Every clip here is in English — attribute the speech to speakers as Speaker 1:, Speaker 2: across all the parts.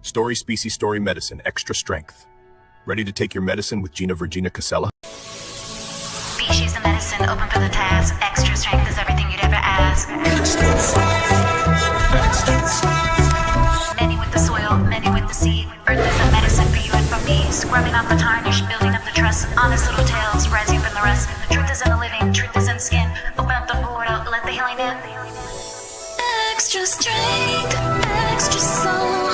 Speaker 1: Story Species Story Medicine, Extra Strength. Ready to take your medicine with Gina Virginia Casella?
Speaker 2: Species of medicine, open for the task. Extra strength is everything you'd ever ask. Many with the soil, many with the seed. Earth is a medicine for you and for me. Scrubbing out the tarnish, building up the trust. Honest little tales, rising from the rust. The truth is in the living, truth is in the skin. Open up the portal, let the healing in. Extra strength, extra soul.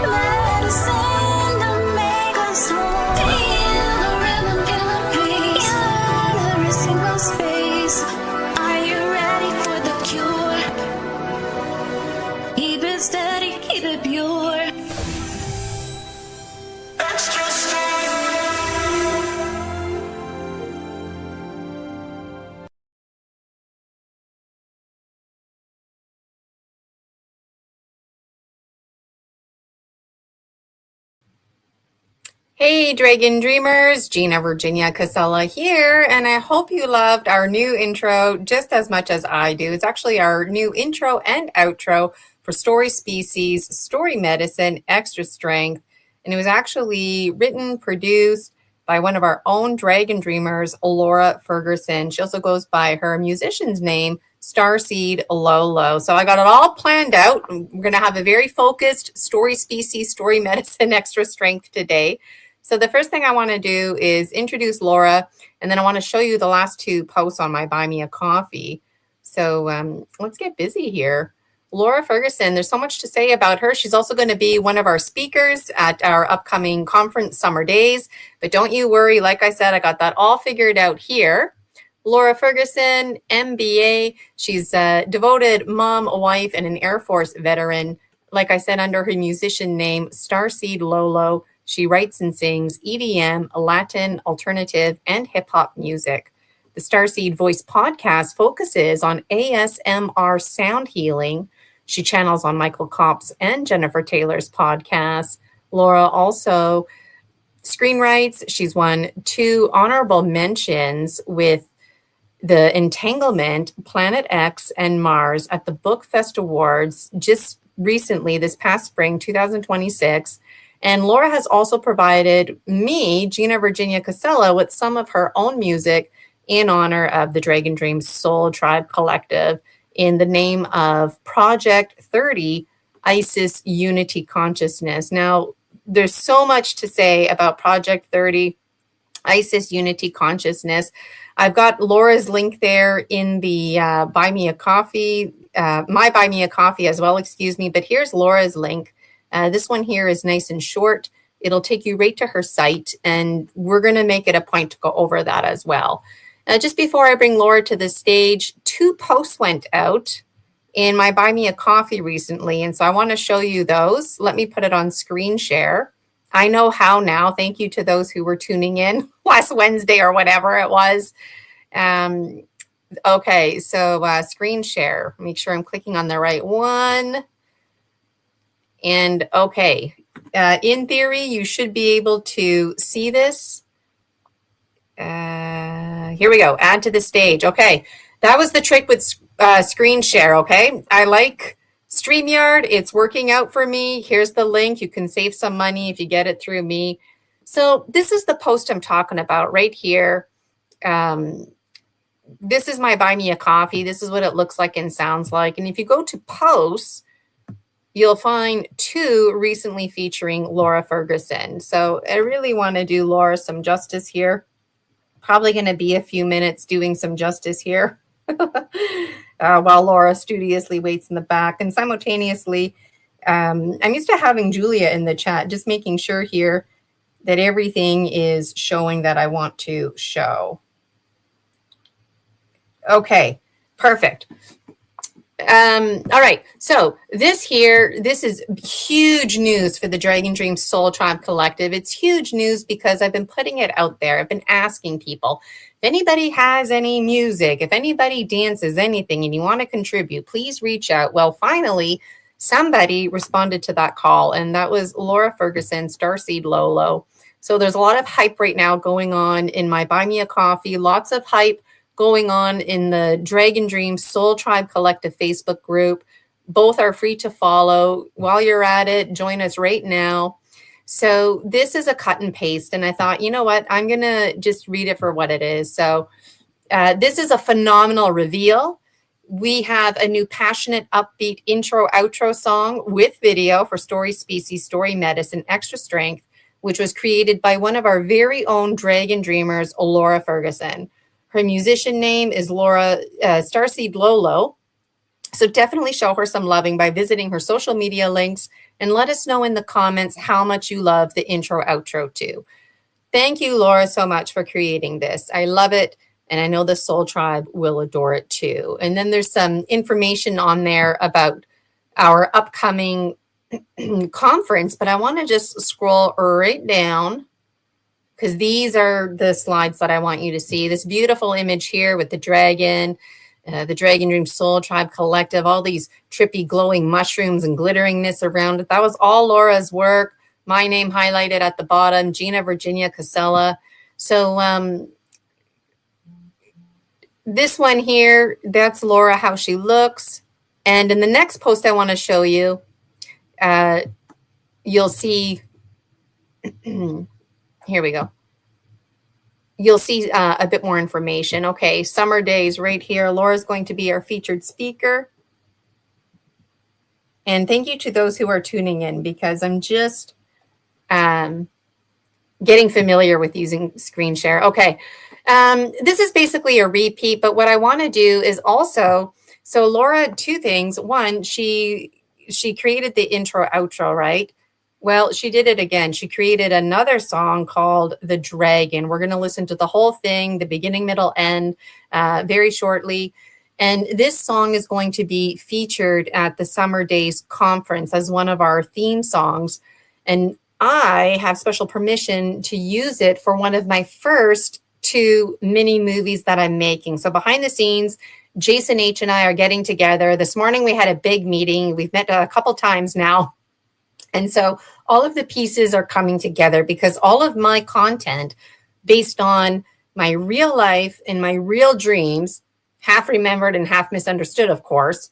Speaker 2: Medicine to make us whole. Feel the rhythm, feel the pace. In every single space. Are you ready for the cure? Keep it steady, keep it pure. Extra strength.
Speaker 3: Hey Dragon Dreamers, Gina Virginia Casella here, and I hope you loved our new intro just as much as I do. It's actually our new intro and outro for Story Species, Story Medicine, Extra Strength, and it was actually written, produced by one of our own Dragon Dreamers, Laura Ferguson. She also goes by her musician's name, Starseed Lolo. So I got it all planned out. We're going to have a very focused Story Species, Story Medicine, Extra Strength today. So the first thing I want to do is introduce Laura, and then I want to show you the last two posts on my Buy Me a Coffee. So let's get busy here. Laura Ferguson, there's so much to say about her. She's also going to be one of our speakers at our upcoming conference, Summer Days. But don't you worry, like I said, I got that all figured out here. Laura Ferguson, MBA. She's a devoted mom, wife, and an Air Force veteran. Like I said, under her musician name, Starseed Lolo. She writes and sings EDM, Latin, alternative, and hip-hop music. The Starseed Voice podcast focuses on ASMR sound healing. She channels on Michael Kopp's and Jennifer Taylor's podcasts. Laura also screenwrites. She's won 2 honorable mentions with The Entanglement, Planet X, and Mars at the Book Fest Awards just recently, this past spring, 2026. And Laura has also provided me, Gina Virginia Casella, with some of her own music in honor of the Dragon Dreams Soul Tribe Collective in the name of Project 30, Isis Unity Consciousness. Now, there's so much to say about Project 30, Isis Unity Consciousness. I've got Laura's link there in the Buy Me a Coffee, my Buy Me a Coffee as well, excuse me. But here's Laura's link. This one here is nice and short. It'll take you right to her site, and we're going to make it a point to go over that as well. Just before I bring Laura to the stage, 2 posts went out in my Buy Me a Coffee recently, and so I want to show you those. Let me put it on screen share. I know how now. Thank you to those who were tuning in last Wednesday or whatever it was. Okay, so screen share. Make sure I'm clicking on the right one. And okay, in theory, you should be able to see this. Here we go, add to the stage. Okay, that was the trick with screen share, okay? I like StreamYard, it's working out for me. Here's the link, you can save some money if you get it through me. So this is the post I'm talking about right here. This is my Buy Me a Coffee. This is what it looks like and sounds like. And if you go to posts, you'll find 2 recently featuring Laura Ferguson. So I really want to do Laura some justice here. Probably going to be a few minutes doing some justice here while Laura studiously waits in the back. And simultaneously, I'm used to having Julia in the chat, just making sure here that everything is showing that I want to show. Okay, perfect. All right, so this is huge news for the Dragon Dream Soul Tribe Collective. It's huge news because I've been putting it out there. I've been asking people, if anybody has any music, if anybody dances anything and you want to contribute, please reach out. Well, finally, somebody responded to that call, and that was Laura Ferguson, Starseed Lolo. So there's a lot of hype right now going on in my Buy Me a Coffee, lots of hype going on in the Dragon Dream Soul Tribe Collective Facebook group. Both are free to follow. While you're at it, join us right now. So this is a cut and paste. And I thought, you know what? I'm going to just read it for what it is. So this is a phenomenal reveal. We have a new passionate, upbeat intro, outro song with video for Story Species, Story Medicine, Extra Strength, which was created by one of our very own Dragon Dreamers, Laura Ferguson. Her musician name is Laura Starseed Lolo. So definitely show her some loving by visiting her social media links and let us know in the comments how much you love the intro, outro too. Thank you, Laura, so much for creating this. I love it. And I know the Soul Tribe will adore it too. And then there's some information on there about our upcoming conference, but I want to just scroll right down because these are the slides that I want you to see. This beautiful image here with the Dragon Dream Soul Tribe Collective, all these trippy glowing mushrooms and glitteringness around it. That was all Laura's work. My name highlighted at the bottom, Gina Virginia Casella. So this one here, that's Laura, how she looks. And in the next post I want to show you, you'll see, here we go. You'll see a bit more information. Okay, summer days right here. Laura's going to be our featured speaker. And thank you to those who are tuning in because I'm just getting familiar with using screen share. Okay, this is basically a repeat, but what I want to do is also, so Laura, two things. One, she created the intro, outro, right? Well, she did it again. She created another song called The Dragon. We're going to listen to the whole thing, the beginning, middle, end, very shortly. And this song is going to be featured at the Summer Days Conference as one of our theme songs. And I have special permission to use it for one of my first 2 mini movies that I'm making. So behind the scenes, Jason H. and I are getting together. This morning we had a big meeting. We've met a couple times now. And so all of the pieces are coming together because all of my content based on my real life and my real dreams, half remembered and half misunderstood, of course,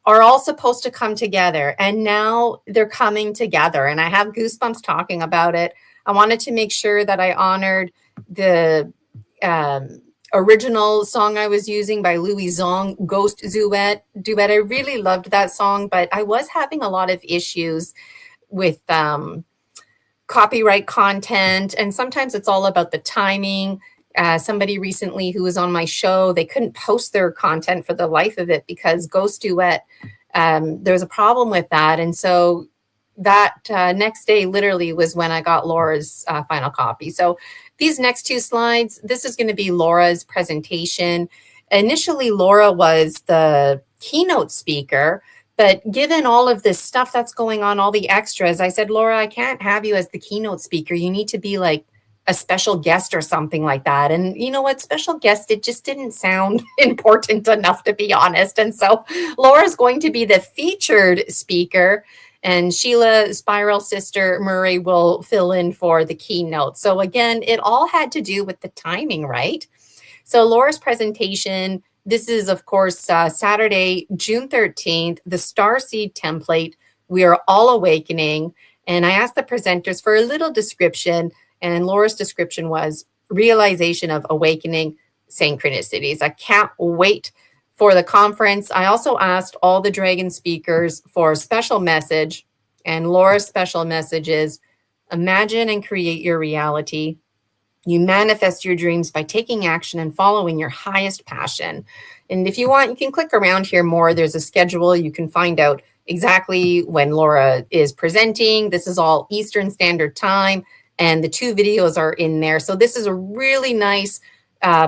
Speaker 3: are all supposed to come together. And now they're coming together. And I have goosebumps talking about it. I wanted to make sure that I honored the original song I was using by Louis Zong, Ghost Duet. I really loved that song, but I was having a lot of issues with copyright content. And sometimes it's all about the timing. Somebody recently who was on my show, they couldn't post their content for the life of it because Ghost Duet, there's a problem with that. And so that next day literally was when I got Laura's final copy. So these next 2 slides, this is going to be Laura's presentation. Initially, Laura was the keynote speaker, but given all of this stuff that's going on, all the extras, I said, Laura, I can't have you as the keynote speaker. You need to be like a special guest or something like that. And you know what? Special guest, it just didn't sound important enough, to be honest. And so Laura's going to be the featured speaker. And Sheila, Spiral Sister Murray will fill in for the keynote. So again, it all had to do with the timing, right? So Laura's presentation, this is, of course, Saturday, June 13th, the Starseed template. We are all awakening. And I asked the presenters for a little description. And Laura's description was realization of awakening synchronicities. I can't wait for the conference. I also asked all the Dragon speakers for a special message. And Laura's special message is, imagine and create your reality. You manifest your dreams by taking action and following your highest passion. And if you want, you can click around here more. There's a schedule. You can find out exactly when Laura is presenting. This is all Eastern Standard Time. And the 2 videos are in there. So this is a really nice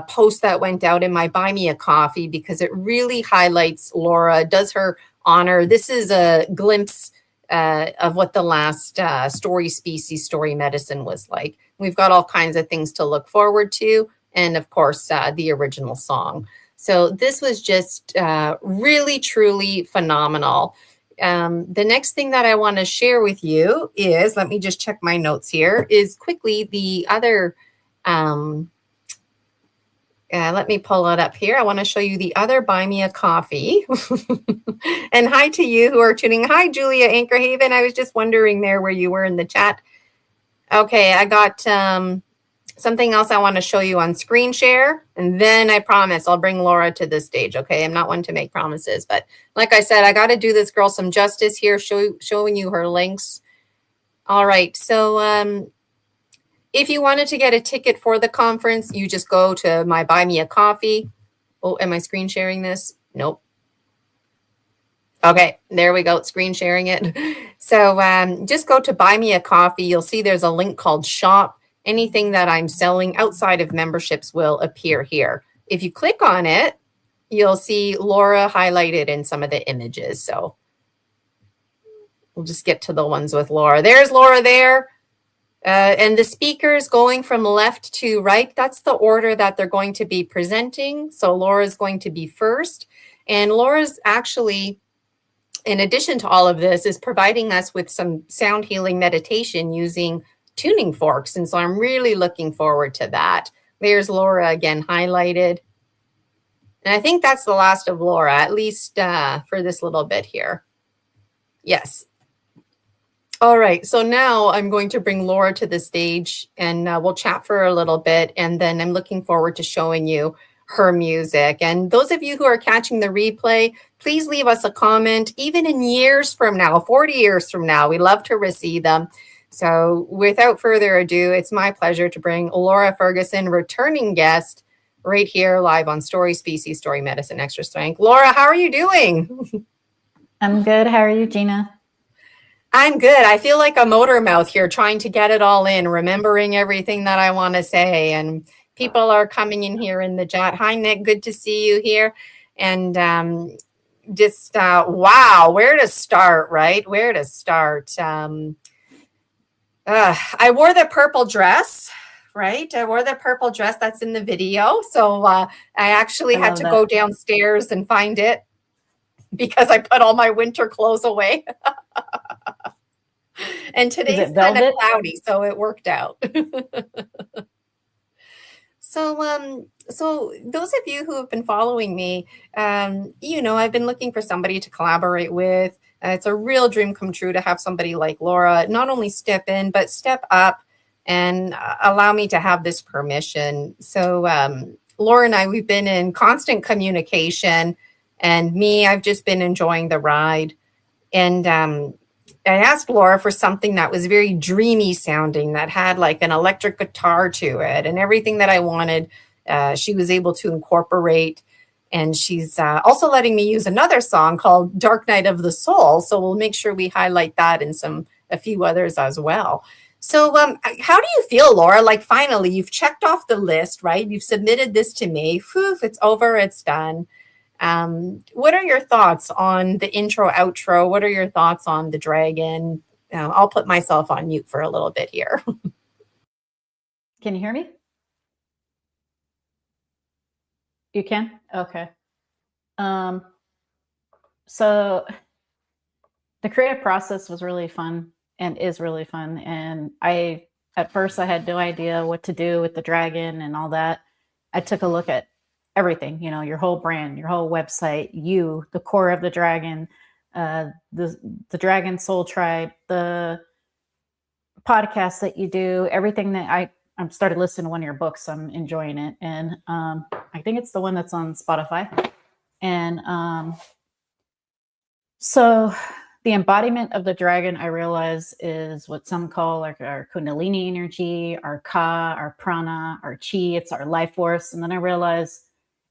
Speaker 3: post that went out in my Buy Me a Coffee because it really highlights Laura, does her honor. This is a glimpse of what the last Story Species, Story Medicine was like. We've got all kinds of things to look forward to. And of course, the original song. So this was just really, truly phenomenal. The next thing that I want to share with you is, let me just check my notes here, is quickly the other Let me pull it up here. I want to show you the other Buy Me a Coffee. And hi to you who are tuning. Hi, Julia Anchor Haven. I was just wondering there where you were in the chat. Okay, I got something else I want to show you on screen share. And then I promise I'll bring Laura to the stage. Okay, I'm not one to make promises. But like I said, I got to do this girl some justice here, showing you her links. All right, so if you wanted to get a ticket for the conference, you just go to my Buy Me a Coffee. Oh, am I screen sharing this? Nope. Okay, there we go, screen sharing it. So just go to Buy Me a Coffee. You'll see there's a link called Shop. Anything that I'm selling outside of memberships will appear here. If you click on it, you'll see Laura highlighted in some of the images. So we'll just get to the ones with Laura. There's Laura there. And the speakers going from left to right, that's the order that they're going to be presenting. So Laura's going to be first. And Laura's actually, in addition to all of this, is providing us with some sound healing meditation using tuning forks. And so I'm really looking forward to that. There's Laura again highlighted. And I think that's the last of Laura, at least for this little bit here. Yes. All right, so now I'm going to bring Laura to the stage and we'll chat for a little bit. And then I'm looking forward to showing you her music. And those of you who are catching the replay, please leave us a comment, even in years from now, 40 years from now. We love to receive them. So without further ado, it's my pleasure to bring Laura Ferguson, returning guest, right here live on Story Species, Story Medicine, Extra Strength. Laura, how are you doing?
Speaker 4: I'm good. How are you, Gina?
Speaker 3: I'm good. I feel like a motor mouth here trying to get it all in, remembering everything that I want to say. And people are coming in here in the chat. Hi, Nick. Good to see you here. And wow, where to start, right? Where to start? I wore the purple dress, right? I wore the purple dress that's in the video. So I actually had to go downstairs and find it because I put all my winter clothes away. And today's kind of cloudy, so it worked out. So those of you who have been following me, you know, I've been looking for somebody to collaborate with. It's a real dream come true to have somebody like Laura not only step in, but step up and allow me to have this permission. So Laura and I, we've been in constant communication, and I've just been enjoying the ride. And I asked Laura for something that was very dreamy sounding, that had like an electric guitar to it, and everything that I wanted, she was able to incorporate. And she's also letting me use another song called Dark Night of the Soul. So we'll make sure we highlight that and a few others as well. So how do you feel, Laura? Like finally, you've checked off the list, right? You've submitted this to me. Whew, it's over, it's done. What are your thoughts on the intro, outro? What are your thoughts on the dragon? I'll put myself on mute for a little bit here.
Speaker 4: Can you hear me? You can? Okay. So the creative process was really fun and is really fun. And at first I had no idea what to do with the dragon and all that. I took a look at everything, you know, your whole brand, your whole website, the core of the dragon, the Dragon Soul Tribe, the podcast that you do, everything that I started listening to one of your books. I'm enjoying it. And I think it's the one that's on Spotify. And so the embodiment of the dragon, I realize, is what some call like our Kundalini energy, our Ka, our prana, our chi. It's our life force. And then I realized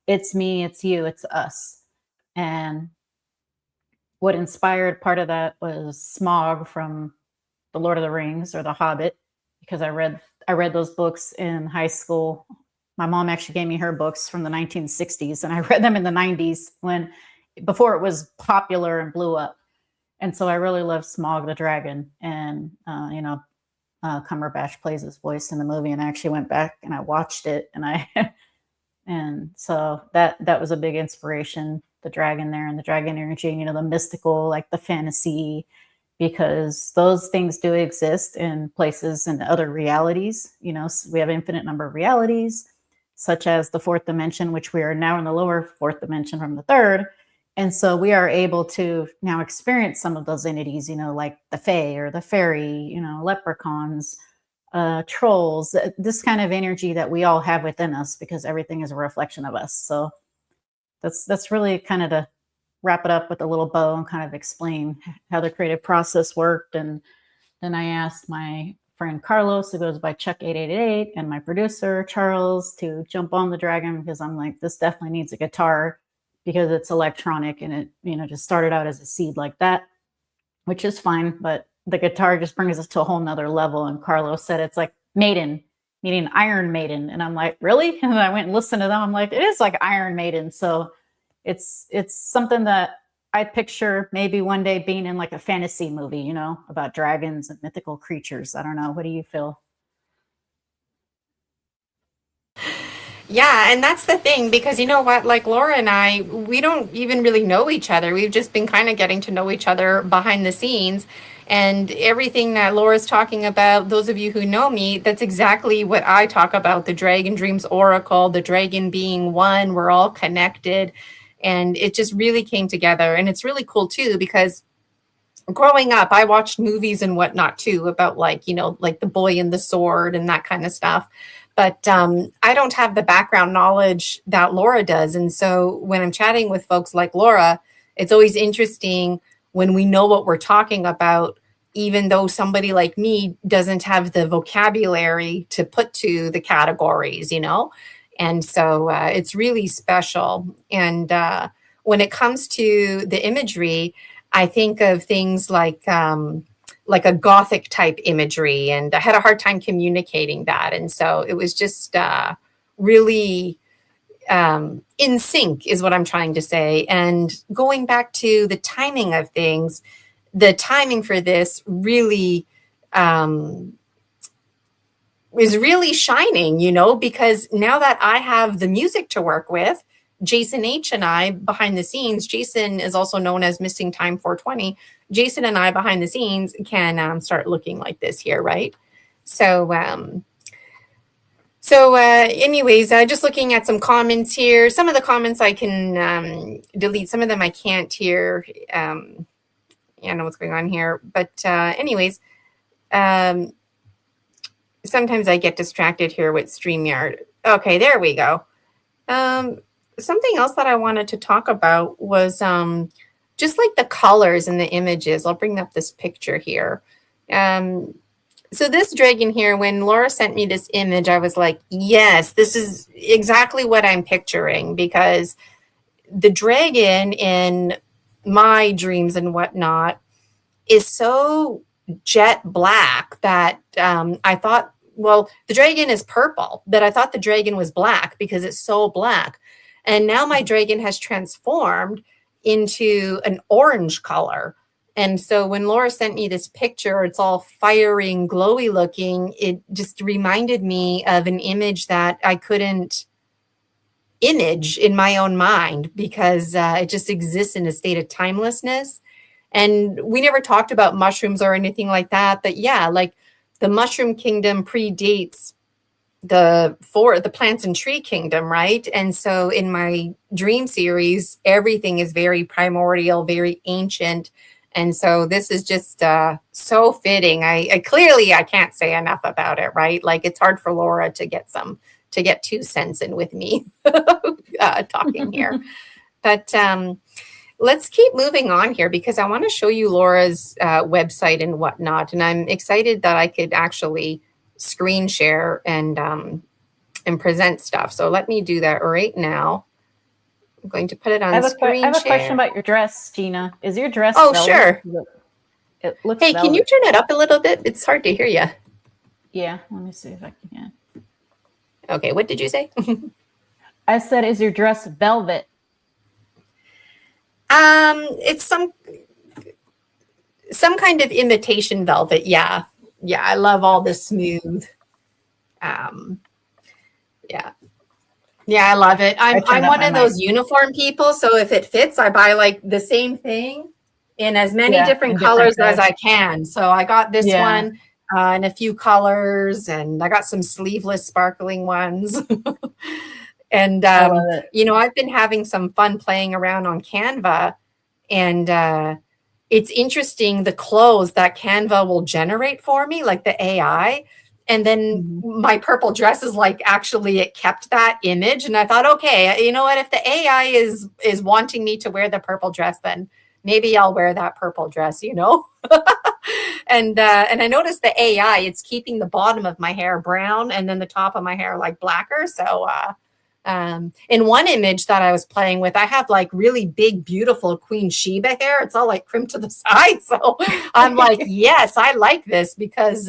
Speaker 4: it's me, it's you, it's us. And what inspired part of that was Smaug from The Lord of the Rings or The Hobbit, because I read those books in high school. My mom actually gave me her books from the 1960s, and I read them in the 90s before it was popular and blew up. And so I really love Smaug the dragon, and Cumberbatch plays his voice in the movie. And I actually went back and I watched it, and so that was a big inspiration. The dragon there and the dragon energy, you know, the mystical, like the fantasy, because those things do exist in places and other realities. You know, so we have infinite number of realities. such as the fourth dimension, which we are now in the lower fourth dimension from the third. And so we are able to now experience some of those entities, like the fae or the fairy, leprechauns, trolls, this kind of energy that we all have within us, because everything is a reflection of us. So that's really kind of to wrap it up with a little bow and kind of explain how the creative process worked. And then I asked my friend Carlos, who goes by Chuck 8888, and my producer Charles to jump on the dragon, because I'm like, this definitely needs a guitar, because it's electronic, and it just started out as a seed like that, which is fine, but the guitar just brings us to a whole nother level. And Carlos said it's like Maiden, meaning Iron Maiden. And I'm like, really? And I went and listened to them. I'm like, it is like Iron Maiden. So it's something that I picture maybe one day being in like a fantasy movie, about dragons and mythical creatures. I don't know. What do you feel?
Speaker 3: Yeah, and that's the thing, because you know what, like Laura and I, we don't even really know each other. We've just been kind of getting to know each other behind the scenes. And everything that Laura's talking about, those of you who know me, that's exactly what I talk about. The Dragon Dreams Oracle, the dragon being one, we're all connected. And it just really came together. And it's really cool too, because growing up, I watched movies and whatnot too about like The Boy and the Sword and that kind of stuff. But I don't have the background knowledge that Laura does. And so when I'm chatting with folks like Laura, it's always interesting when we know what we're talking about, even though somebody like me doesn't have the vocabulary to put to the categories, And so it's really special. And when it comes to the imagery, I think of things like a Gothic type imagery, and I had a hard time communicating that. And so it was just really in sync is what I'm trying to say. And going back to the timing of things, the timing for this really is really shining, because now that I have the music to work with, Jason H and I behind the scenes, Jason is also known as Missing Time 420. Jason and I behind the scenes can start looking like this here, right? So anyways, just looking at some comments here. Some of the comments I can delete. Some of them I can't here. I know what's going on here. But anyways, sometimes I get distracted here with StreamYard. Okay, there we go. Something else that I wanted to talk about was just like the colors and the images. I'll bring up this picture here. So this dragon here, when Laura sent me this image, I was like, yes, this is exactly what I'm picturing, because the dragon in my dreams and whatnot is so jet black that I thought, well, the dragon is purple, but I thought the dragon was black because it's so black. And now my dragon has transformed into an orange color. And so when Laura sent me this picture, it's all fiery and glowy looking. It just reminded me of an image that I couldn't image in my own mind, because it just exists in a state of timelessness. And we never talked about mushrooms or anything like that. But yeah, like the mushroom kingdom predates the plants and tree kingdom, right? And so in my dream series, everything is very primordial, very ancient. And so this is just so fitting. I clearly, I can't say enough about it, right? Like it's hard for Laura to get 2 cents in with me talking here. But let's keep moving on here, because I want to show you Laura's website and whatnot. And I'm excited that I could actually screen share and present stuff. So let me do that right now. I'm going to put it on screen share.
Speaker 4: I have a question about your dress, Gina. Is your dress
Speaker 3: velvet? Sure.
Speaker 4: It looks
Speaker 3: Hey,
Speaker 4: velvet.
Speaker 3: can you turn it up a little bit? It's hard to hear you.
Speaker 4: Yeah, let me see if I can.
Speaker 3: Okay, what did you say?
Speaker 4: I said, is your dress velvet?
Speaker 3: It's some kind of imitation velvet. Yeah. I love all the smooth. Yeah, I love it. I'm one of those uniform people. So if it fits, I buy like the same thing in as many different colors as I can. So I got this one. in a few colors, and I got some sleeveless sparkling ones. And,
Speaker 4: I love it.
Speaker 3: you know, I've been having some fun playing around on Canva, and it's interesting the clothes that Canva will generate for me, like the AI. And then my purple dress is like, actually, it kept that image. And I thought, okay, you know what? If the AI is wanting me to wear the purple dress, then maybe I'll wear that purple dress, you know? And I noticed the AI, it's keeping the bottom of my hair brown and then the top of my hair like blacker. So in one image that I was playing with, I have like really big, beautiful Queen Sheba hair. It's all like crimped to the side. So I'm like, yes, I like this because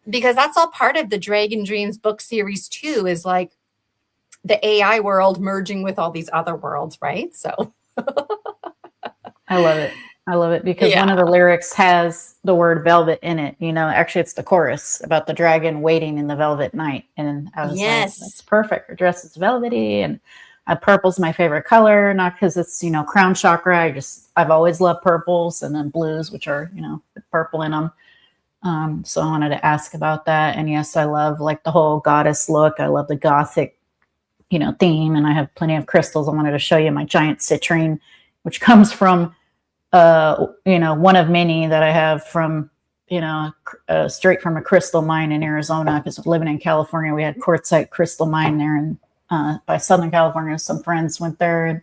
Speaker 3: that's all part of the Dragon Dreams book series too, is like the AI world merging with all these other worlds, right? So
Speaker 4: I love it. I love it because one of the lyrics has the word velvet in it. You know, actually it's the chorus about the dragon waiting in the velvet night. And I was like, that's perfect. Her dress is velvety, and purple's my favorite color, not because it's, you know, crown chakra. I've always loved purples, and then blues, which are, you know, purple in them. So I wanted to ask about that. And yes, I love like the whole goddess look. I love the gothic, you know, theme, and I have plenty of crystals. I wanted to show you my giant citrine, which comes from you know, one of many that I have from, you know, straight from a crystal mine in Arizona, because living in California, we had quartzite crystal mine there, and by Southern California, some friends went there, and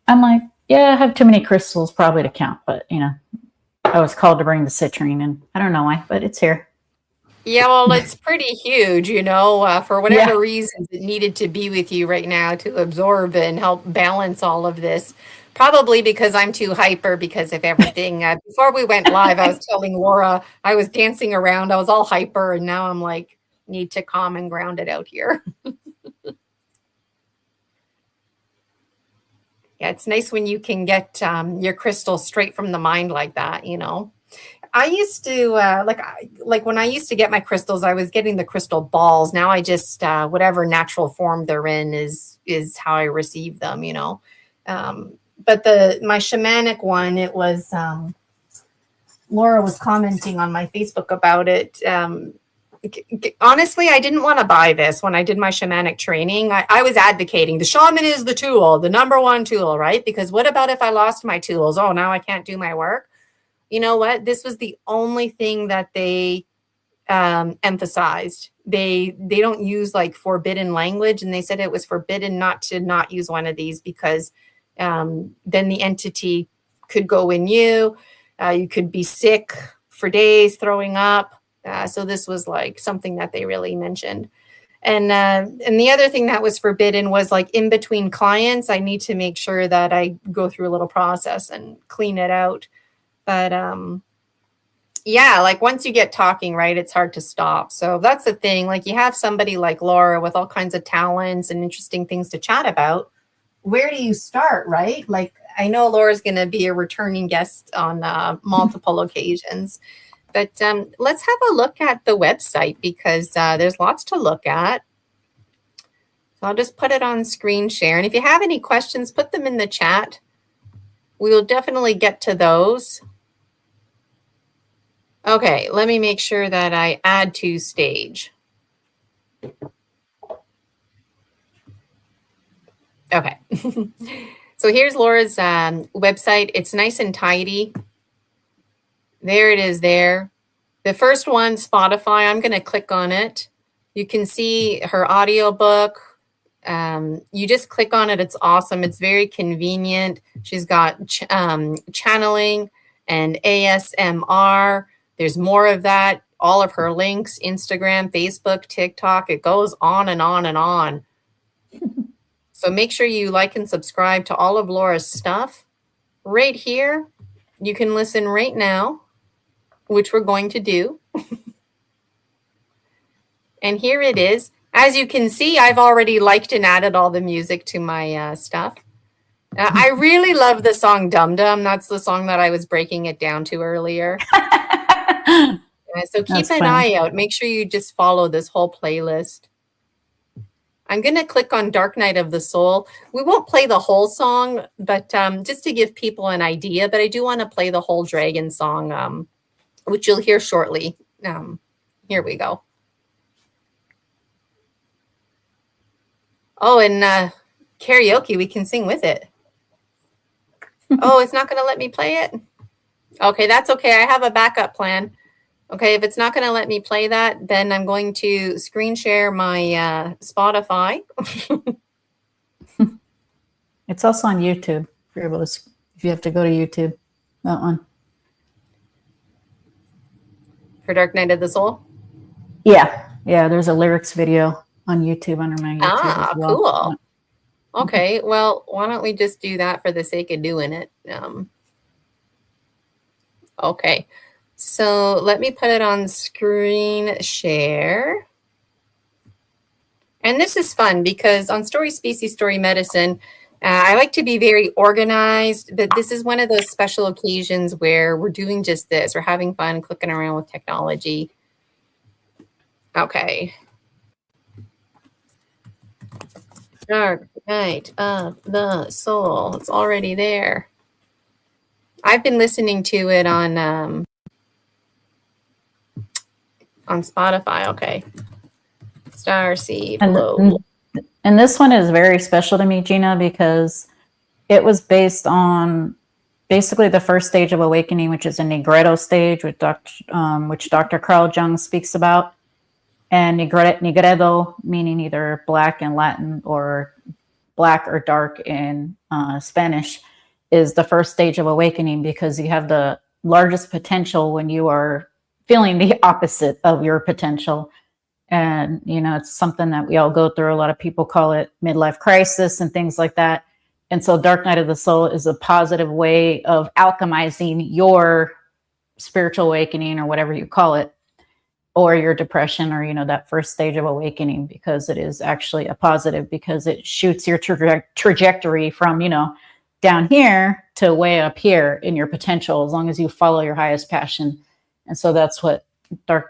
Speaker 4: I'm like, yeah, I have too many crystals probably to count, but you know, I was called to bring the citrine, and I don't know why, but it's here.
Speaker 3: Yeah, well, it's pretty huge, you know, for whatever reasons it needed to be with you right now to absorb and help balance all of this. Probably because I'm too hyper because of everything. Before we went live, I was telling Laura I was dancing around. I was all hyper, and now I'm like, need to calm and ground it out here. Yeah, it's nice when you can get your crystal straight from the mind like that, you know. I used to like when I used to get my crystals, I was getting the crystal balls. Now I just whatever natural form they're in is how I receive them, you know. But my shamanic one, it was Laura was commenting on my Facebook about it. Honestly, I didn't want to buy this when I did my shamanic training. I was advocating the shaman is the tool, the number one tool, right? Because what about if I lost my tools? Oh, now I can't do my work. You know what? This was the only thing that they emphasized. They don't use like forbidden language, and they said it was forbidden not use one of these because then the entity could go in you. You could be sick for days, throwing up. So this was like something that they really mentioned. And the other thing that was forbidden was like in between clients, I need to make sure that I go through a little process and clean it out. But yeah, like once you get talking, right, it's hard to stop. So that's the thing. Like you have somebody like Laura with all kinds of talents and interesting things to chat about. Where do you start, right? Like I know Laura's going to be a returning guest on multiple occasions, but let's have a look at the website because there's lots to look at. So I'll just put it on screen share. And if you have any questions, put them in the chat. We will definitely get to those. Okay, let me make sure that I add to stage. Okay. So here's Laura's website. It's nice and tidy. There it is there. The first one, Spotify, I'm going to click on it. You can see her audiobook. You just click on it. It's awesome. It's very convenient. She's got channeling and ASMR. There's more of that. All of her links, Instagram, Facebook, TikTok. It goes on and on and on. So make sure you like and subscribe to all of Laura's stuff. Right here, you can listen right now, which we're going to do. And here it is. As you can see, I've already liked and added all the music to my stuff. I really love the song Dum Dum. That's the song that I was breaking it down to earlier. So keep an eye out. Make sure you just follow this whole playlist. I'm going to click on Dark Night of the Soul. We won't play the whole song, but just to give people an idea, but I do want to play the whole dragon song, which you'll hear shortly. Here we go. Oh, and karaoke, we can sing with it. Oh, it's not going to let me play it? Okay, that's okay. I have a backup plan. Okay, if it's not going to let me play that, then I'm going to screen share my Spotify.
Speaker 4: It's also on YouTube. If you're able to, if you have to go to YouTube, that one.
Speaker 3: For Dark Night of the Soul?
Speaker 4: Yeah, there's a lyrics video on YouTube under my YouTube as well.
Speaker 3: Cool. Okay, well, why don't we just do that for the sake of doing it? Okay, so let me put it on screen share. And this is fun because on Story Species, Story Medicine, I like to be very organized, but this is one of those special occasions where we're doing just this. We're having fun clicking around with technology. Okay. Dark Night of the Soul. It's already there. I've been listening to it on Spotify. Okay. Starseed.
Speaker 4: And this one is very special to me, Gina, because it was based on basically the first stage of awakening, which is a Negredo stage, which Dr. Carl Jung speaks about. And Negredo, meaning either black in Latin or black or dark in Spanish, is the first stage of awakening because you have the largest potential when you are feeling the opposite of your potential. And, you know, it's something that we all go through. A lot of people call it midlife crisis and things like that. And so Dark Night of the Soul is a positive way of alchemizing your spiritual awakening or whatever you call it, or your depression, or, you know, that first stage of awakening, because it is actually a positive, because it shoots your trajectory from, you know, down here to way up here in your potential, as long as you follow your highest passion. And so that's what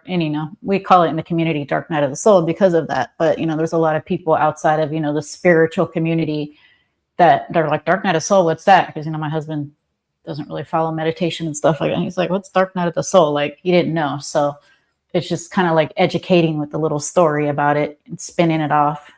Speaker 4: and, you know, we call it in the community Dark Night of the Soul because of that. But, you know, there's a lot of people outside of, you know, the spiritual community that they're like, Dark Night of the Soul, what's that? Because, you know, my husband doesn't really follow meditation and stuff like that. He's like, what's Dark Night of the Soul? Like, he didn't know. So it's just kind of like educating with a little story about it and spinning it off.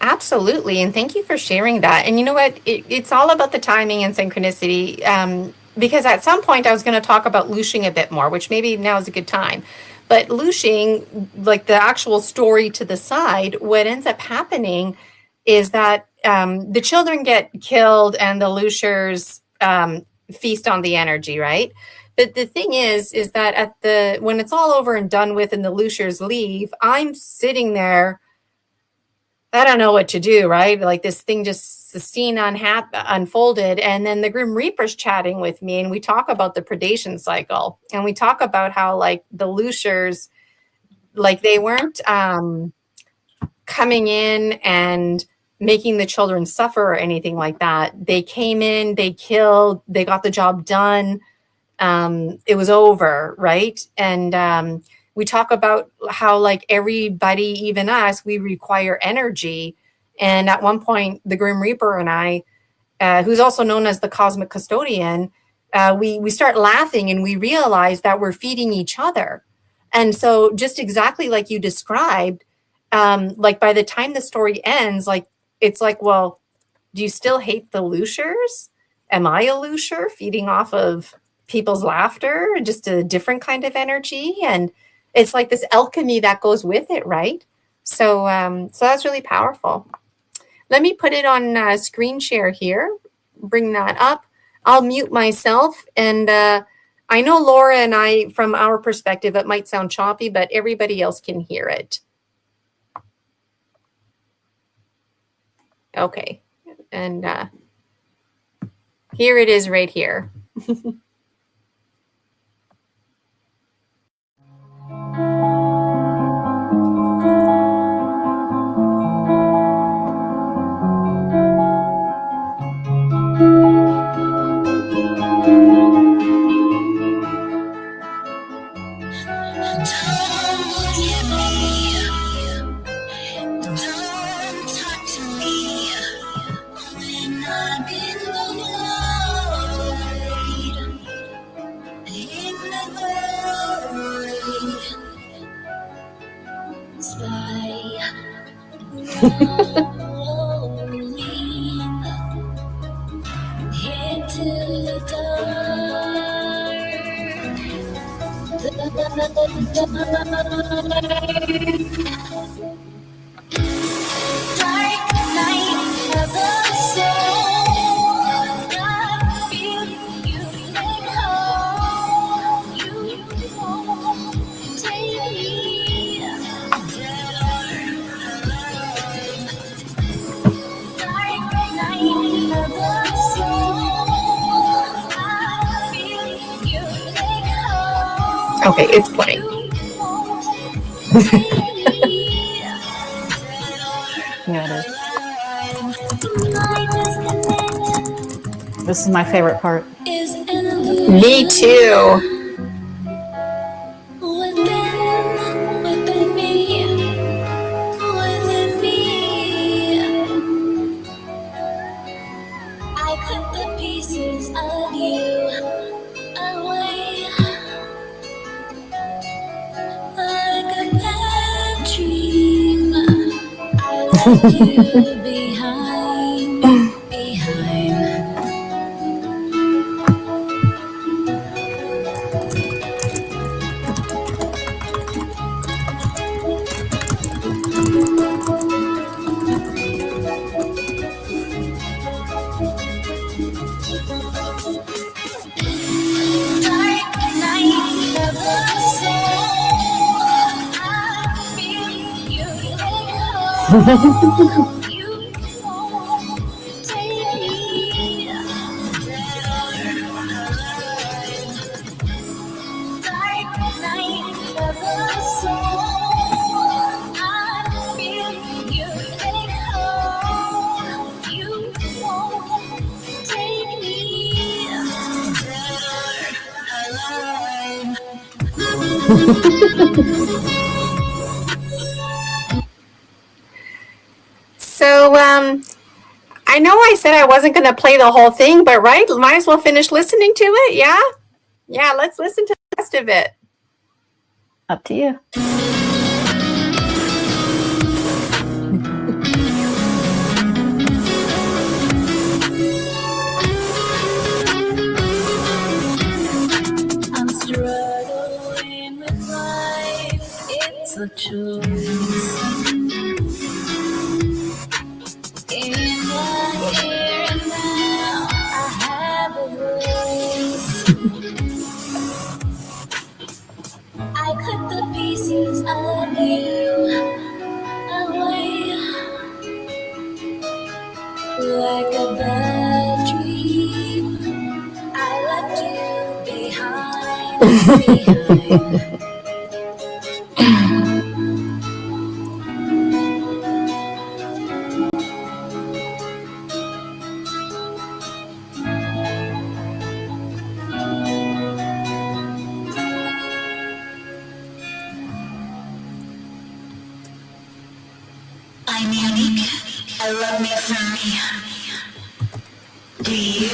Speaker 3: Absolutely. And thank you for sharing that. And you know what? It's all about the timing and synchronicity. Because at some point I was going to talk about looshing a bit more, which maybe now is a good time. But looshing, like the actual story to the side, what ends up happening is that the children get killed and the looshers feast on the energy, right? But the thing is that when it's all over and done with and the looshers leave, I'm sitting there, I don't know what to do, right? Like this thing the scene unfolded, and then the Grim Reaper's chatting with me, and we talk about the predation cycle, and we talk about how like the looshers, like they weren't coming in and making the children suffer or anything like that. They came in, they killed, they got the job done. It was over, right? And we talk about how like everybody, even us, we require energy. And at one point, the Grim Reaper and I, who's also known as the Cosmic Custodian, we start laughing and we realize that we're feeding each other. And so just exactly like you described, like by the time the story ends, like it's like, well, do you still hate the looshers? Am I a loosher feeding off of people's laughter, just a different kind of energy? And it's like this alchemy that goes with it, right? So that's really powerful. Let me put it on screen share here. Bring that up. I'll mute myself. And I know Laura and I, from our perspective, it might sound choppy, but everybody else can hear it. Okay. And here it is right here. Okay, it's playing.
Speaker 4: Yeah, it is. This is my favorite part.
Speaker 3: Me too.
Speaker 2: I cut the pieces of you away like a bad dream. I left you behind.
Speaker 3: So, I know I said I wasn't going to play the whole thing, but right, might as well finish listening to it. Yeah? Yeah, let's listen to the rest of it.
Speaker 4: Up to you.
Speaker 2: I'm struggling with life. It's a choice. In the here and now, I have a voice. I cut the pieces of you away like a bad dream. I left you behind. I'm unique. I love me for me. Do you?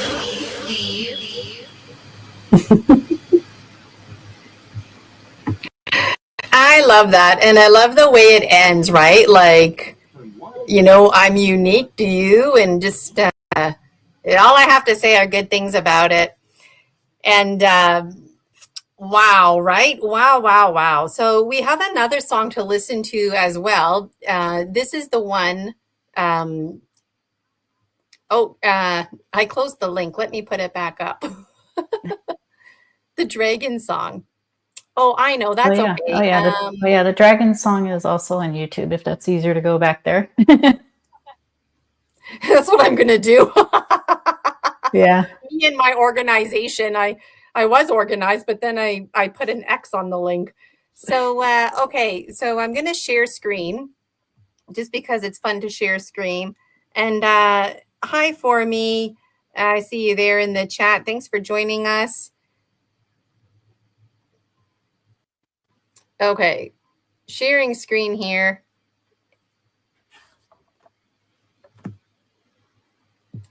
Speaker 3: I love that. And I love the way it ends, right? Like, you know, I'm unique to you, and just all I have to say are good things about it. And wow, right? Wow. So we have another song to listen to as well. This is the one. I closed the link. Let me put it back up. The Dragon song. Oh, I know. That's
Speaker 4: okay. The Dragon song is also on YouTube if that's easier to go back there.
Speaker 3: That's what I'm going to do.
Speaker 4: Yeah.
Speaker 3: Me and my organization, I was organized, but then I put an X on the link. So, okay. So I'm going to share screen just because it's fun to share screen. And hi, For Me. I see you there in the chat. Thanks for joining us. Okay, sharing screen here.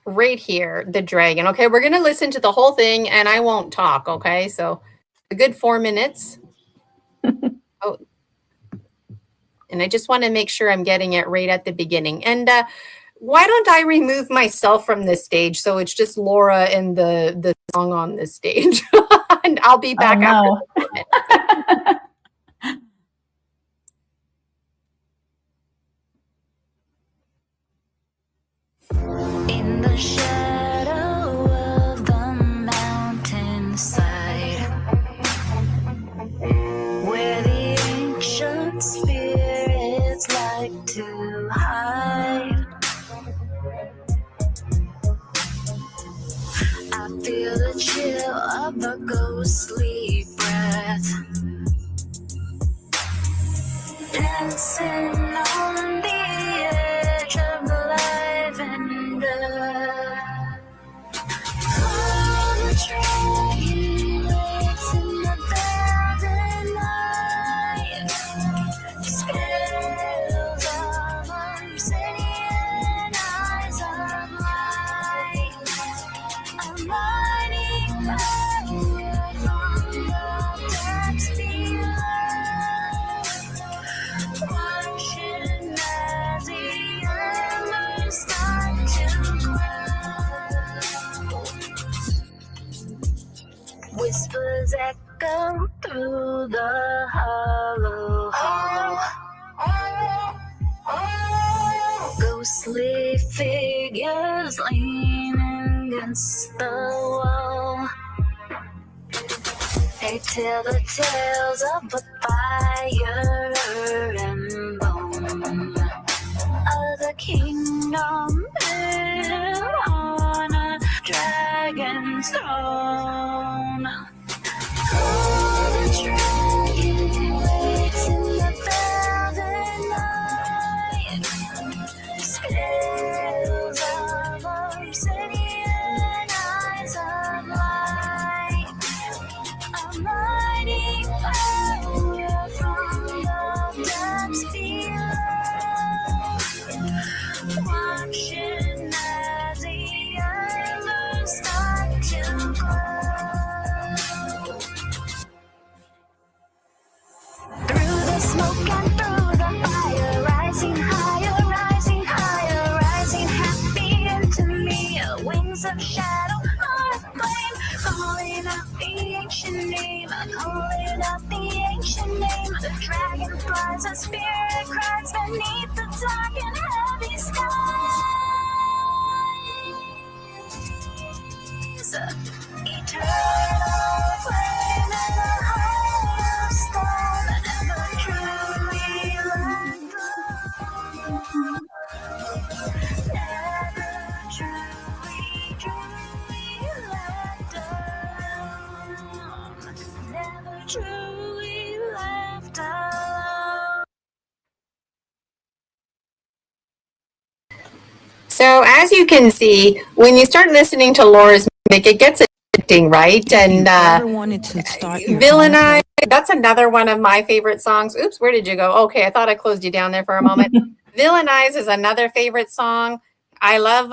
Speaker 3: Right here, the dragon. Okay, we're going to listen to the whole thing and I won't talk, okay? So a good 4 minutes. Oh, and I just want to make sure I'm getting it right at the beginning. And why don't I remove myself from this stage so it's just Laura and the song on this stage? And I'll be back after the 4 minutes.
Speaker 2: In the shadow of the mountainside, where the ancient spirits like to hide, I feel the chill of a ghostly breath, dancing on the edge of life and death. Oh, the dragon waits in the velvet night, scales of obsidian, eyes of light, a mighty power from the depths below, watching as the embers start to glow. Whispers echo through the hollow hall, ghostly figures leaning against the wall. They tell the tales of a fire and bone, of the kingdom built on a dragon's throne. Oh, the dragon waits in the velvet night, scales of obsidian, eyes of light, a mighty power from the depths below, watching as the embers start to glow. Through the smoke and through the fire, rising higher, rising higher, rising happy into me, wings of shadow on a flame, calling out the ancient name, calling out the ancient name. The dragon flies, a spirit cries beneath the dark and heavy skies. Eternal flame and the heart of stone, never truly let go, never truly, truly let alone, never truly left alone.
Speaker 3: So as you can see, when you start listening to Laura's music, it gets addicting, right? And
Speaker 5: wanted to start your
Speaker 3: Villainize, that's another one of my favorite songs. Oops, where did you go? Okay, I thought I closed you down there for a moment. Villainize is another favorite song. I love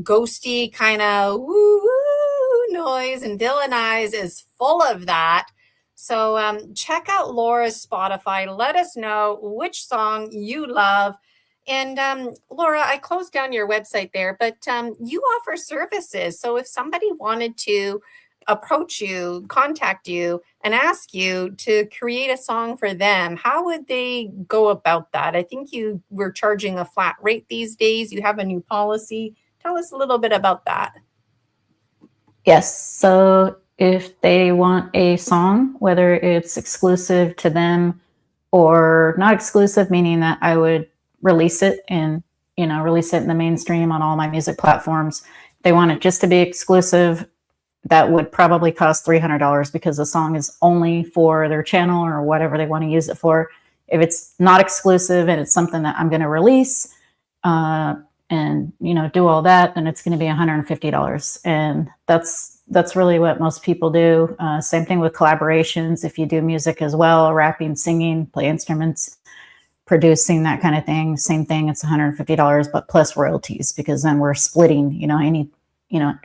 Speaker 3: ghosty kind of woo noise, and Villainize is full of that. So check out Laura's Spotify. Let us know which song you love. And Laura, I closed down your website there, but you offer services. So if somebody wanted to approach you, contact you, and ask you to create a song for them, how would they go about that? I think you were charging a flat rate these days. You have a new policy. Tell us a little bit about that.
Speaker 4: Yes. So if they want a song, whether it's exclusive to them or not exclusive, meaning that I would release it in the mainstream on all my music platforms. If they want it just to be exclusive, that would probably cost $300 because the song is only for their channel or whatever they want to use it for. If it's not exclusive and it's something that I'm going to release and do all that, then it's going to be $150. And that's really what most people do. Same thing with collaborations. If you do music as well, rapping, singing, play instruments, producing, that kind of thing, same thing, it's $150, but plus royalties, because then we're splitting, any,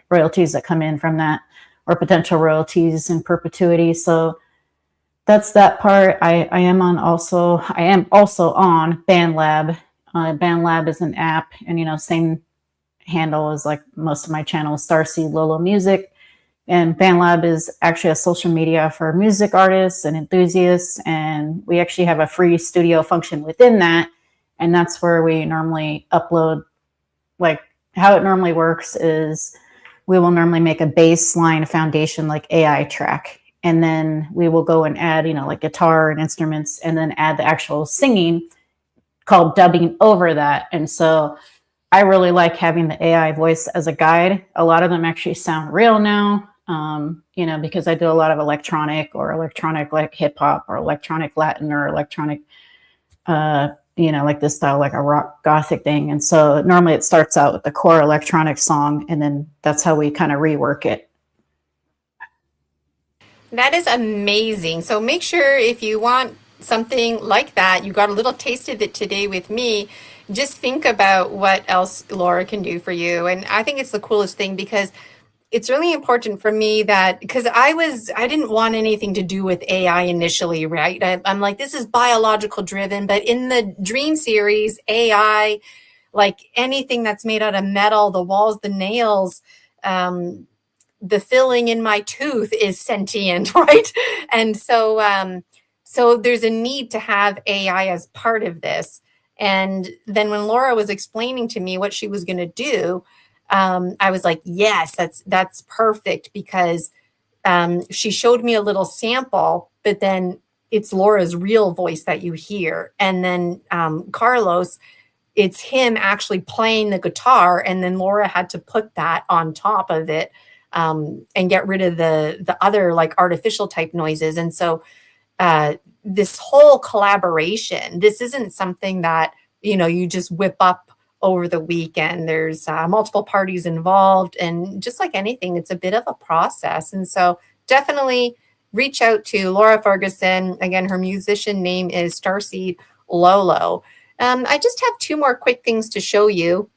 Speaker 4: royalties that come in from that or potential royalties in perpetuity. So that's that part. I am also on BandLab. BandLab is an app, and same handle as like most of my channels, Starseed Lolo Music. And BandLab is actually a social media for music artists and enthusiasts. And we actually have a free studio function within that. And that's where we normally upload, like how it normally works is we will normally make a baseline, a foundation, like AI track. And then we will go and add, like guitar and instruments, and then add the actual singing called dubbing over that. And so I really like having the AI voice as a guide. A lot of them actually sound real now, because I do a lot of electronic like hip hop or electronic Latin or electronic, like this style, like a rock gothic thing. And so normally it starts out with the core electronic song, and then that's how we kind of rework it.
Speaker 3: That is amazing. So make sure if you want something like that, you got a little taste of it today with me. Just think about what else Laura can do for you. And I think it's the coolest thing because it's really important for me that because I didn't want anything to do with AI initially, right? I'm like, this is biological driven, but in the Dream series, AI, like anything that's made out of metal, the walls, the nails, the filling in my tooth is sentient, right? And so there's a need to have AI as part of this. And then when Laura was explaining to me what she was going to do, I was like, yes, that's perfect because she showed me a little sample, but then it's Laura's real voice that you hear. And then Carlos, it's him actually playing the guitar. And then Laura had to put that on top of it and get rid of the other like artificial type noises. And so this whole collaboration, this isn't something that, you just whip up over the weekend. There's multiple parties involved. And just like anything, it's a bit of a process. And so definitely reach out to Laura Ferguson. Again, her musician name is Starseed Lolo. I just have two more quick things to show you.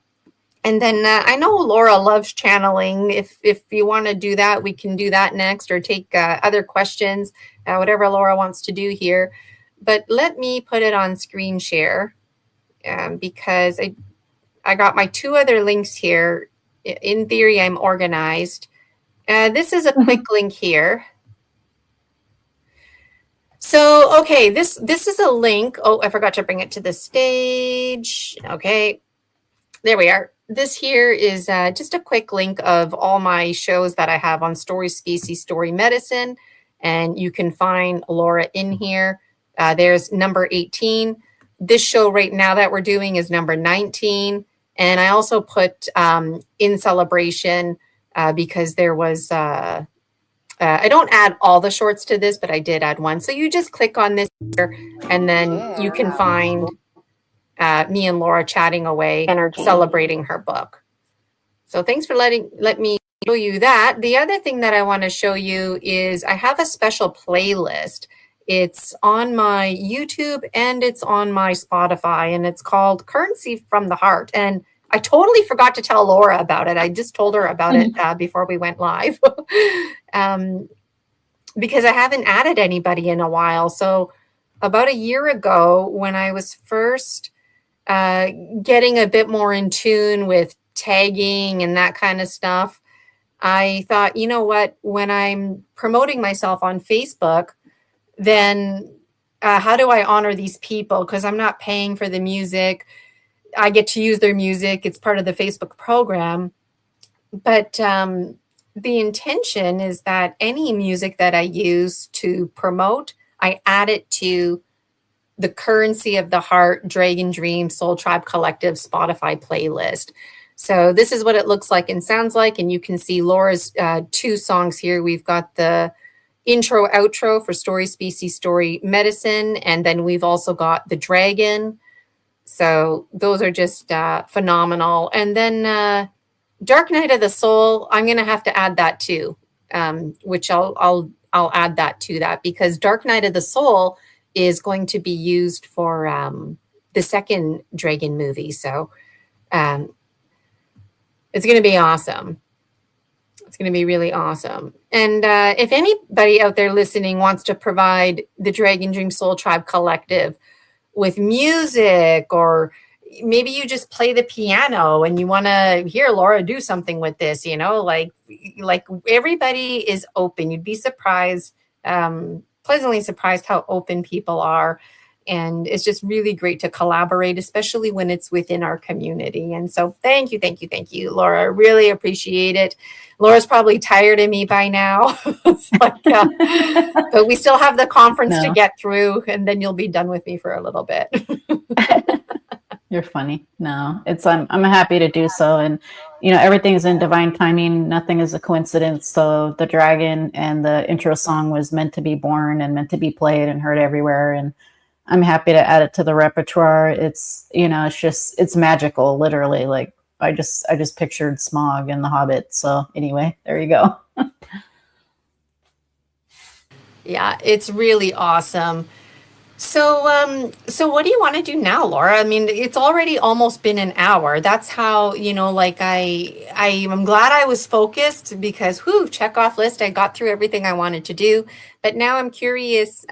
Speaker 3: And then I know Laura loves channeling. If you want to do that, we can do that next or take other questions, whatever Laura wants to do here. But let me put it on screen share because I got my two other links here. In theory, I'm organized. This is a quick link here. So, okay, this is a link. Oh, I forgot to bring it to the stage. Okay, there we are. This here is just a quick link of all my shows that I have on Story Species, Story Medicine. And you can find Laura in here. There's number 18. This show right now that we're doing is number 19. And I also put in celebration because there was, I don't add all the shorts to this, but I did add one. So you just click on this here and then you can find me and Laura chatting away, celebrating her book. So thanks for let me show you that. The other thing that I want to show you is I have a special playlist. It's on my YouTube and it's on my Spotify, and it's called Currency from the Heart. And I totally forgot to tell Laura about it. I just told her about it before we went live because I haven't added anybody in a while. So about a year ago, when I was first getting a bit more in tune with tagging and that kind of stuff, I thought, you know what, when I'm promoting myself on Facebook, then how do I honor these people? Because I'm not paying for the music. I get to use their music. It's part of the Facebook program. But the intention is that any music that I use to promote, I add it to the Currency of the Heart, Dragon Dream, Soul Tribe Collective Spotify playlist. So this is what it looks like and sounds like. And you can see Laura's two songs here. We've got the intro, outro for Story Species, Story Medicine. And then we've also got the Dragon. So those are just phenomenal. And then Dark Night of the Soul, I'm going to have to add that too, which I'll add that to that because Dark Night of the Soul is going to be used for the second Dragon movie. So it's going to be awesome. It's going to be really awesome. And if anybody out there listening wants to provide the Dragon Dream Soul Tribe Collective with music, or maybe you just play the piano and you want to hear Laura do something with this, like everybody is open. You'd be surprised, pleasantly surprised how open people are. And it's just really great to collaborate, especially when it's within our community. And so thank you, Laura. I really appreciate it. Laura's probably tired of me by now. But we still have the conference to get through, and then you'll be done with me for a little bit.
Speaker 4: You're funny. No, I'm happy to do so. And, everything's in divine timing. Nothing is a coincidence. So the dragon and the intro song was meant to be born and meant to be played and heard everywhere. And I'm happy to add it to the repertoire. It's, it's magical, literally. Like I just pictured Smaug and the Hobbit. So anyway, there you go.
Speaker 3: Yeah, it's really awesome. So what do you want to do now, Laura? I mean, it's already almost been an hour. That's how, I'm glad I was focused because, check off list. I got through everything I wanted to do. But now I'm curious,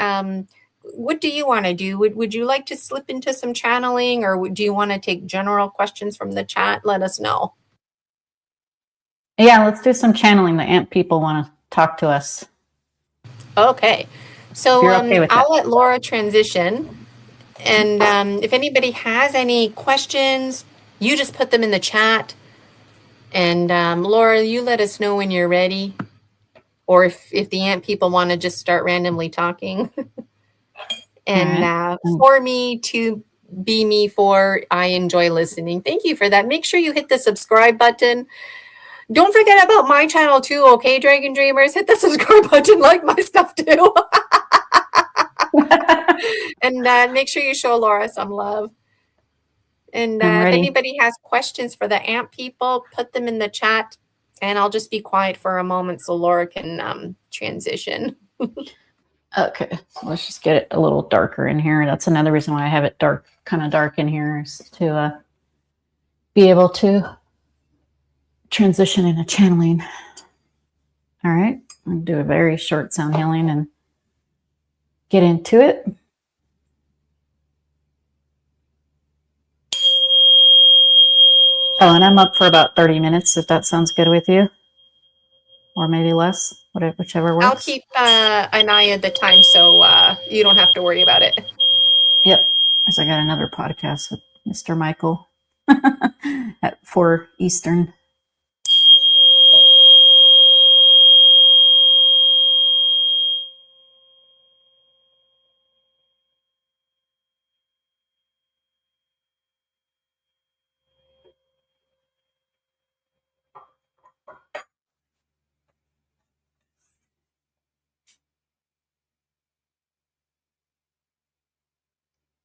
Speaker 3: what do you want to do? Would you like to slip into some channeling, or do you want to take general questions from the chat? Let us know.
Speaker 4: Yeah, let's do some channeling. The ant people want to talk to us.
Speaker 3: Okay. So
Speaker 4: okay
Speaker 3: I'll let Laura transition. And if anybody has any questions, you just put them in the chat. And Laura, you let us know when you're ready. Or if the ant people want to just start randomly talking. And for me to be me for, I enjoy listening. Thank you for that. Make sure you hit the subscribe button. Don't forget about my channel too, okay, Dragon Dreamers? Hit the subscribe button, like my stuff too. And make sure you show Laura some love. And if anybody has questions for the ant people, put them in the chat. And I'll just be quiet for a moment so Laura can transition.
Speaker 4: Okay, so let's just get it a little darker in here. That's another reason why I have it kind of dark in here, is to be able to transition into channeling. All right, I'm going to do a very short sound healing and get into it. Oh, and I'm up for about 30 minutes, if that sounds good with you. Or maybe less, whichever works.
Speaker 3: I'll keep an eye at the time so you don't have to worry about it.
Speaker 4: Yep, because I got another podcast with Mr. Michael at 4 Eastern.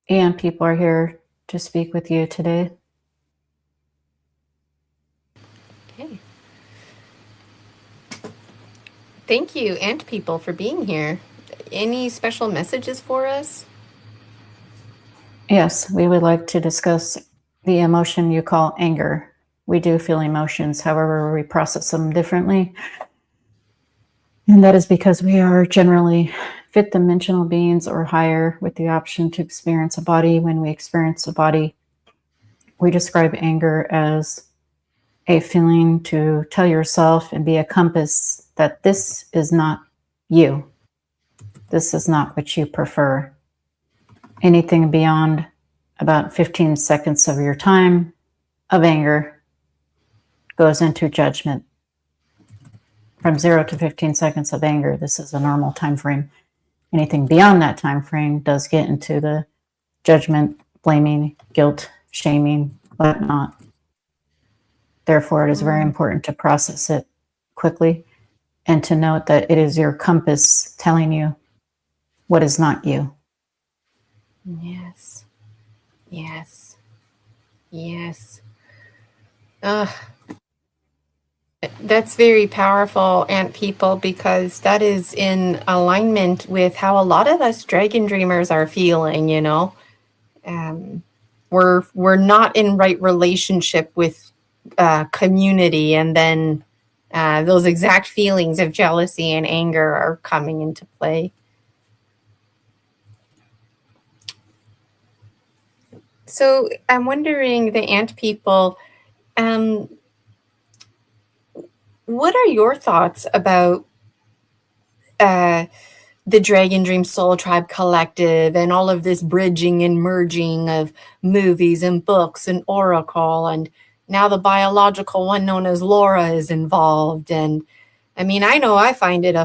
Speaker 4: And people are here to speak with you today.
Speaker 3: Okay. Thank you, ant people, for being here. Any special messages for us?
Speaker 4: Yes, we would like to discuss the emotion you call anger. We do feel emotions, however, we process them differently. And that is because we are generally fifth dimensional beings or higher with the option to experience a body. When we experience a body, we describe anger as a feeling to tell yourself and be a compass that this is not you. This is not what you prefer. Anything beyond about 15 seconds of your time of anger goes into judgment. From 0 to 15 seconds of anger, this is a normal time frame. Anything beyond that time frame does get into the judgment, blaming, guilt, shaming, whatnot. Therefore, it is very important to process it quickly and to note that it is your compass telling you what is not you.
Speaker 3: Yes. Yes. Yes. That's very powerful, ant people, because that is in alignment with how a lot of us dragon dreamers are feeling, you know. We're not in right relationship with community, and then those exact feelings of jealousy and anger are coming into play. So I'm wondering, the ant people, what are your thoughts about the Dragon Dream Soul Tribe Collective and all of this bridging and merging of movies and books and Oracle, and now the biological one known as Laura is involved? And I mean, I know I find it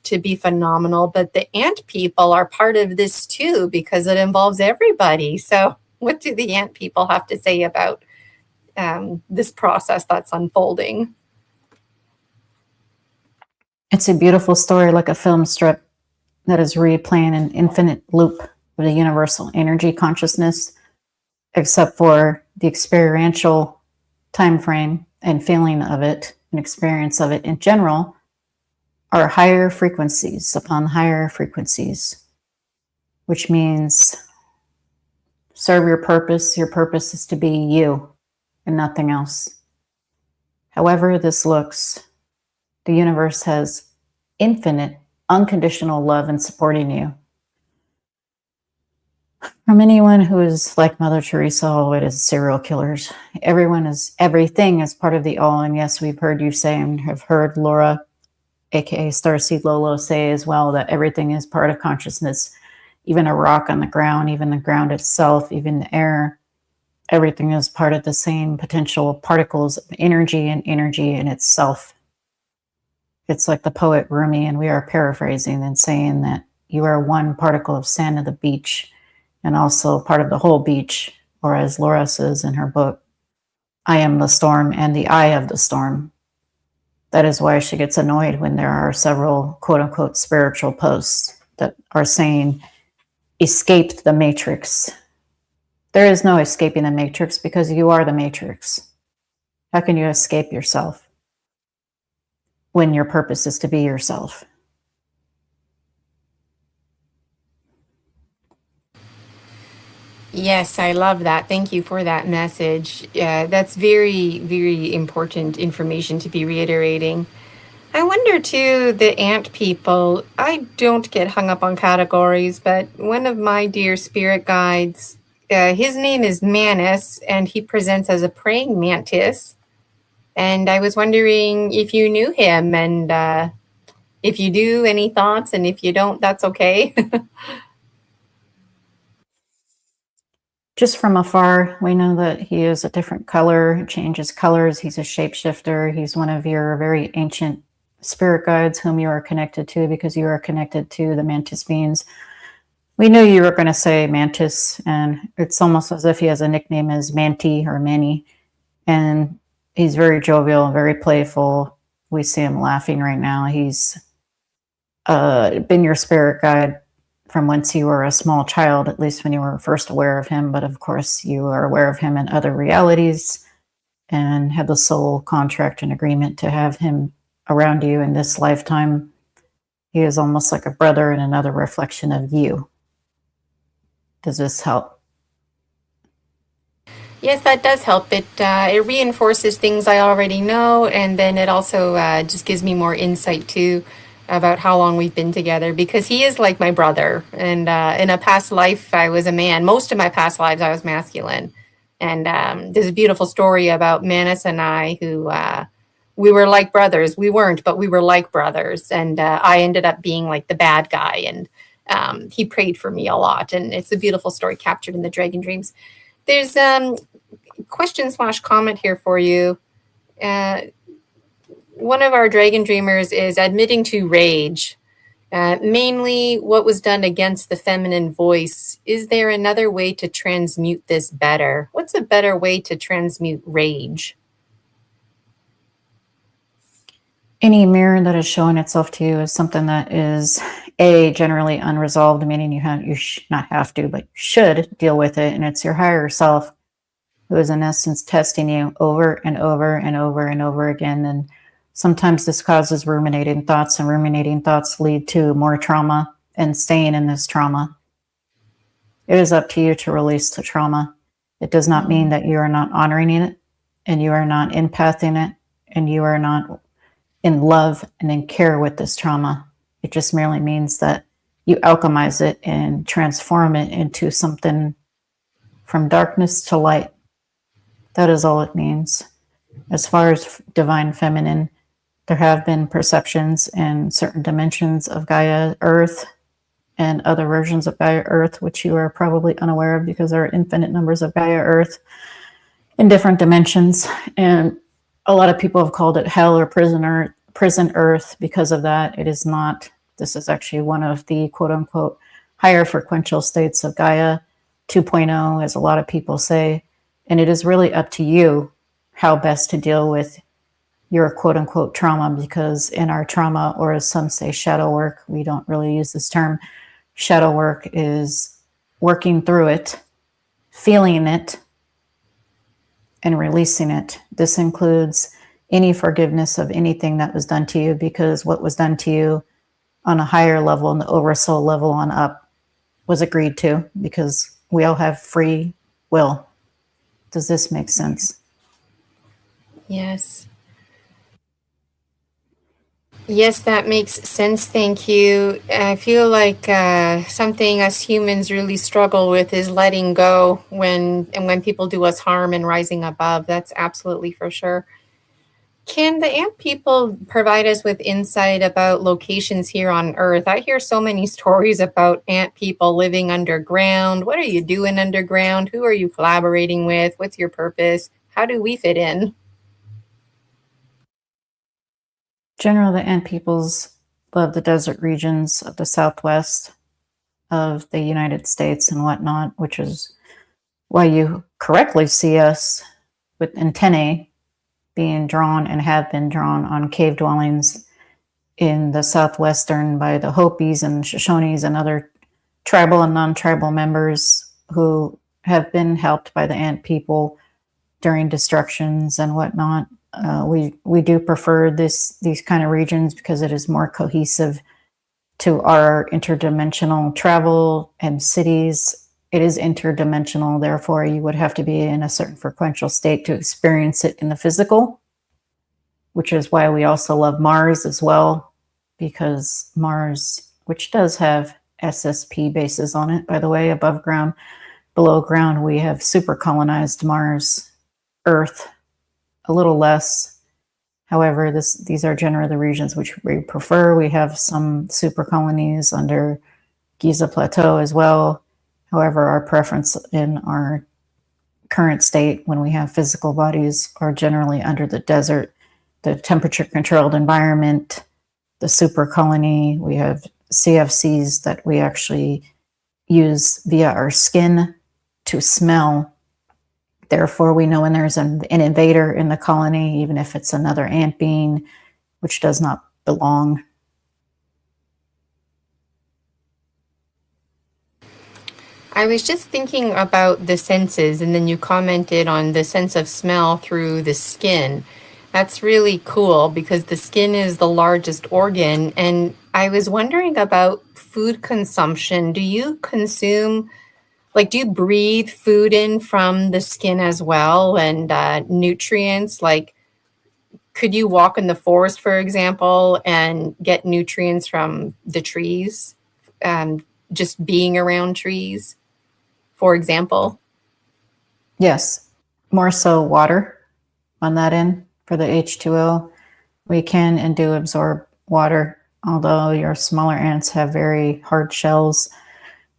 Speaker 3: to be phenomenal, but the ant people are part of this too because it involves everybody. So what do the ant people have to say about this process that's unfolding?
Speaker 4: It's a beautiful story, like a film strip that is replaying an infinite loop of the universal energy consciousness, except for the experiential time frame and feeling of it and experience of it in general are higher frequencies upon higher frequencies, which means serve your purpose. Your purpose is to be you and nothing else. However this looks, the universe has infinite, unconditional love and supporting you. From anyone who is like Mother Teresa all the way to serial killers, everything is part of the all. And yes, we've heard you say, and have heard Laura, aka Starseed Lolo, say as well, that everything is part of consciousness. Even a rock on the ground, even the ground itself, even the air, everything is part of the same potential particles of energy and energy in itself. It's like the poet Rumi, and we are paraphrasing and saying that you are one particle of sand of the beach and also part of the whole beach, or as Laura says in her book, I am the storm and the eye of the storm. That is why she gets annoyed when there are several quote-unquote spiritual posts that are saying, escape the matrix. There is no escaping the matrix because you are the matrix. How can you escape yourself when your purpose is to be yourself?
Speaker 3: Yes, I love that. Thank you for that message. That's very, very important information to be reiterating. I wonder too, the ant people, I don't get hung up on categories, but one of my dear spirit guides, his name is Manus, and he presents as a praying mantis. And I was wondering if you knew him, and if you do, any thoughts, and if you don't, that's okay.
Speaker 4: Just from afar, we know that he is a different color, changes colors. He's a shapeshifter. He's one of your very ancient spirit guides whom you are connected to because you are connected to the mantis beings. We knew you were going to say mantis, and it's almost as if he has a nickname as Manti or Manny. And he's very jovial, very playful. We see him laughing right now. He's been your spirit guide from whence you were a small child, at least when you were first aware of him. But of course, you are aware of him in other realities and have the soul contract and agreement to have him around you in this lifetime. He is almost like a brother and another reflection of you. Does this help?
Speaker 3: Yes, that does help. It reinforces things I already know, and then it also just gives me more insight too about how long we've been together, because he is like my brother. And in a past life, I was a man. Most of my past lives, I was masculine. And there's a beautiful story about Manus and I, who we were like brothers. We weren't, but we were like brothers. And I ended up being like the bad guy. And he prayed for me a lot. And it's a beautiful story captured in the Dragon Dreams. There's question/comment here for you. One of our Dragon Dreamers is admitting to rage, mainly what was done against the feminine voice. Is there another way to transmute this better? What's a better way to transmute rage?
Speaker 4: Any mirror that is showing itself to you is something that is generally unresolved, meaning you not have to, but you should deal with it. And it's your higher self who is in essence testing you over and over and over and over again. And sometimes this causes ruminating thoughts, and ruminating thoughts lead to more trauma and staying in this trauma. It is up to you to release the trauma. It does not mean that you are not honoring it, and you are not empathing it, and you are not in love and in care with this trauma. It just merely means that you alchemize it and transform it into something from darkness to light. That is all it means. As far as divine feminine, there have been perceptions in certain dimensions of Gaia Earth and other versions of Gaia Earth, which you are probably unaware of because there are infinite numbers of Gaia Earth in different dimensions. And a lot of people have called it hell or prison Earth because of that. It is not. This is actually one of the quote unquote higher frequential states of Gaia 2.0, as a lot of people say. And it is really up to you how best to deal with your quote unquote trauma, because in our trauma, or as some say, shadow work, we don't really use this term. Shadow work is working through it, feeling it, and releasing it. This includes any forgiveness of anything that was done to you, because what was done to you on a higher level, on the oversoul level on up, was agreed to, because we all have free will. Does this make sense?
Speaker 3: Yes. Yes, that makes sense. Thank you. I feel like something us humans really struggle with is letting go when people do us harm and rising above. That's absolutely for sure. Can the ant people provide us with insight about locations here on Earth? I hear so many stories about ant people living underground. What are you doing underground? Who are you collaborating with? What's your purpose? How do we fit in?
Speaker 4: Generally, the ant peoples love the desert regions of the southwest of the United States and whatnot, which is why you correctly see us with antennae being drawn and have been drawn on cave dwellings in the southwestern by the Hopis and Shoshones and other tribal and non-tribal members who have been helped by the ant people during destructions and whatnot. We do prefer these kind of regions because it is more cohesive to our interdimensional travel and cities. It is interdimensional, therefore you would have to be in a certain frequential state to experience it in the physical, which is why we also love Mars as well, because Mars, which does have SSP bases on it, by the way, above ground, below ground, we have super colonized Mars, Earth, a little less. However, these are generally the regions which we prefer. We have some super colonies under Giza Plateau as well. However, our preference in our current state, when we have physical bodies, are generally under the desert, the temperature controlled environment, the super colony. We have CFCs that we actually use via our skin to smell. Therefore, we know when there's an invader in the colony, even if it's another ant being, which does not belong.
Speaker 3: I was just thinking about the senses, and then you commented on the sense of smell through the skin. That's really cool because the skin is the largest organ. And I was wondering about food consumption. Do you consume, do you breathe food in from the skin as well, and nutrients? Like, could you walk in the forest, for example, and get nutrients from the trees, just being around trees, for example?
Speaker 4: Yes, more so water on that end for the H2O. We can and do absorb water, although your smaller ants have very hard shells.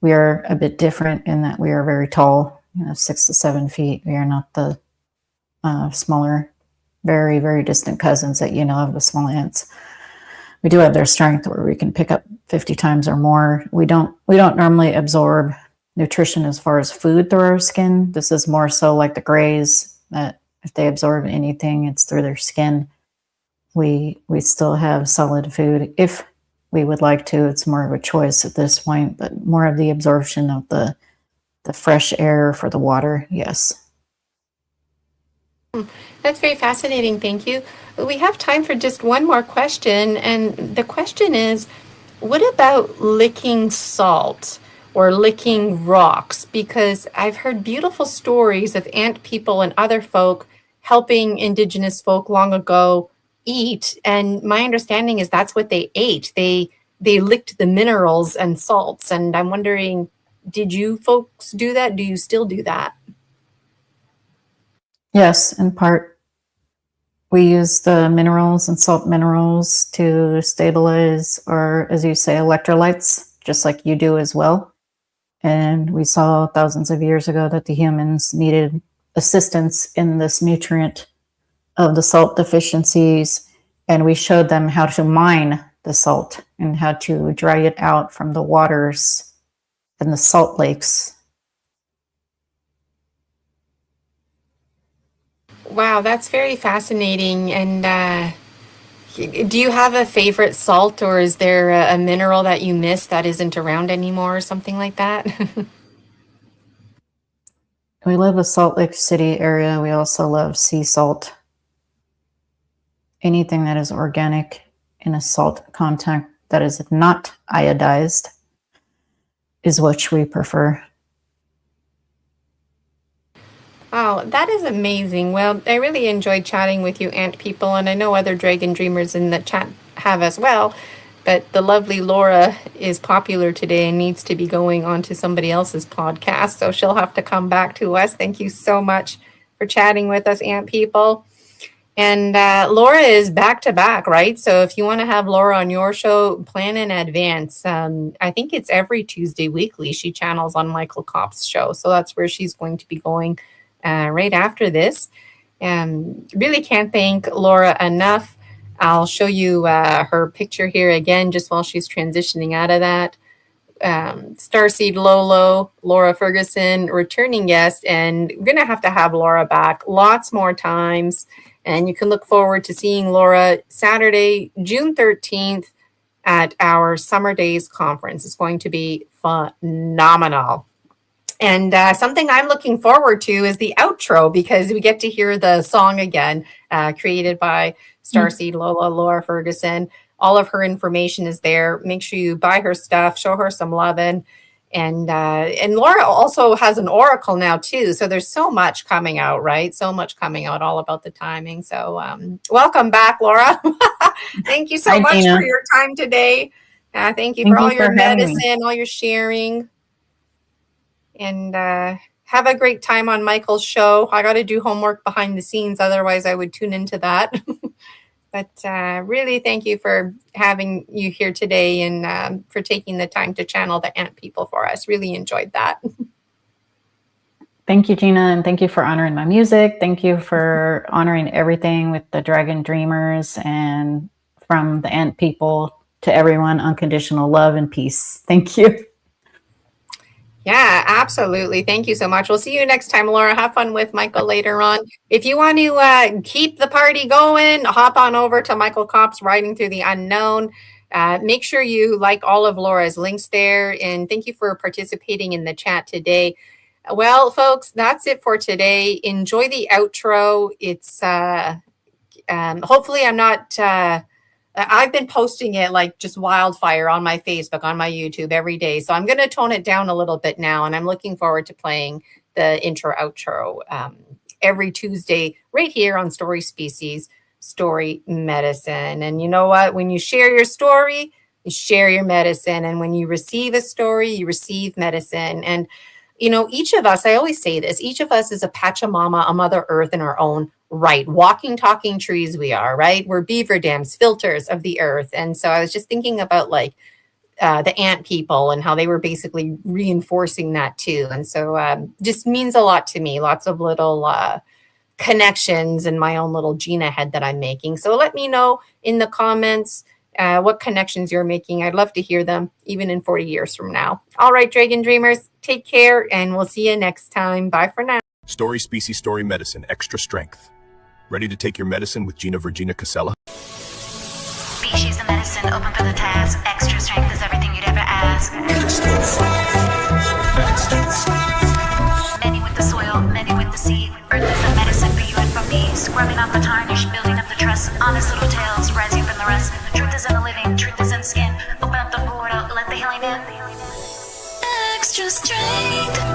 Speaker 4: We are a bit different in that we are very tall, 6 to 7 feet. We are not the smaller, very, very distant cousins that of the small ants. We do have their strength where we can pick up 50 times or more. We don't normally absorb nutrition as far as food through our skin. This is more so like the grays, that if they absorb anything, it's through their skin. We still have solid food if we would like to. It's more of a choice at this point, but more of the absorption of the fresh air for the water, yes.
Speaker 3: That's very fascinating. Thank you. We have time for just one more question. And the question is, what about licking salt or licking rocks? Because I've heard beautiful stories of ant people and other folk helping indigenous folk long ago eat, and my understanding is that's what they ate. They licked the minerals and salts, and I'm wondering, did you folks do that? Do you still do that?
Speaker 4: Yes, in part. We use the minerals and salt minerals to stabilize our, as you say, electrolytes, just like you do as well. And we saw thousands of years ago that the humans needed assistance in this nutrient of the salt deficiencies. And we showed them how to mine the salt and how to dry it out from the waters and the salt lakes.
Speaker 3: Wow, that's very fascinating. And do you have a favorite salt, or is there a mineral that you miss that isn't around anymore, or something like that?
Speaker 4: We live in Salt Lake City area. We also love sea salt. Anything that is organic in a salt content that is not iodized is what we prefer.
Speaker 3: Wow, that is amazing. Well, I really enjoyed chatting with you, ant people, and I know other dragon dreamers in the chat have as well. But the lovely Laura is popular today and needs to be going on to somebody else's podcast, so she'll have to come back to us. Thank you so much for chatting with us, ant people. And Laura is back to back, right? So if you want to have Laura on your show, plan in advance. I think it's every Tuesday weekly. She channels on Michael Kopp's show, so that's where she's going to be going right after this. Really can't thank Laura enough. I'll show you her picture here again, just while she's transitioning out of that. Starseed Lolo, Laura Ferguson, returning guest, and we're going to have Laura back lots more times. And you can look forward to seeing Laura Saturday, June 13th at our Summer Days conference. It's going to be phenomenal. And something I'm looking forward to is the outro, because we get to hear the song again, created by Starseed Lola, Laura Ferguson. All of her information is there. Make sure you buy her stuff, show her some loving. And Laura also has an oracle now too. So there's so much coming out, right? So much coming out, all about the timing. So welcome back, Laura. Thank you so much for your time today. Thank you for all your medicine, all your sharing. And have a great time on Michael's show. I got to do homework behind the scenes. Otherwise, I would tune into that. But really, thank you for having you here today, and for taking the time to channel the ant people for us. Really enjoyed that.
Speaker 4: Thank you, Gina, and thank you for honoring my music. Thank you for honoring everything with the Dragon Dreamers, and from the ant people to everyone, unconditional love and peace. Thank you.
Speaker 3: Yeah, absolutely. Thank you so much. We'll see you next time, Laura. Have fun with Michael later on. If you want to keep the party going, hop on over to Michael Kopp's Riding Through the Unknown. Make sure you like all of Laura's links there. And thank you for participating in the chat today. Well, folks, that's it for today. Enjoy the outro. It's hopefully I'm not... I've been posting it like just wildfire on my Facebook, on my YouTube every day. So I'm going to tone it down a little bit now. And I'm looking forward to playing the intro outro every Tuesday right here on Story Species, Story Medicine. And you know what? When you share your story, you share your medicine. And when you receive a story, you receive medicine. And, you know, each of us, I always say this, each of us is a Pachamama, a Mother Earth in our own right. Walking, talking trees we are, right? We're beaver dams, filters of the earth. And so I was just thinking about like the ant people and how they were basically reinforcing that too. And so just means a lot to me. Lots of little connections in my own little Gina head that I'm making. So let me know in the comments what connections you're making. I'd love to hear them even in 40 years from now. All right, Dragon Dreamers, take care, and we'll see you next time. Bye for now.
Speaker 1: Story Species, Story Medicine, Extra Strength. Ready to take your medicine with Gina Virginia Casella?
Speaker 2: Species of medicine, open for the task. Extra strength is everything you'd ever ask. Many with the soil, many with the seed. Earth is a medicine for you and for me. Scrubbing out the tarnish, building up the trust. Honest little tales, rising from the rest. Truth is in the living, truth is in skin. Open up the portal, let the healing in. Extra strength.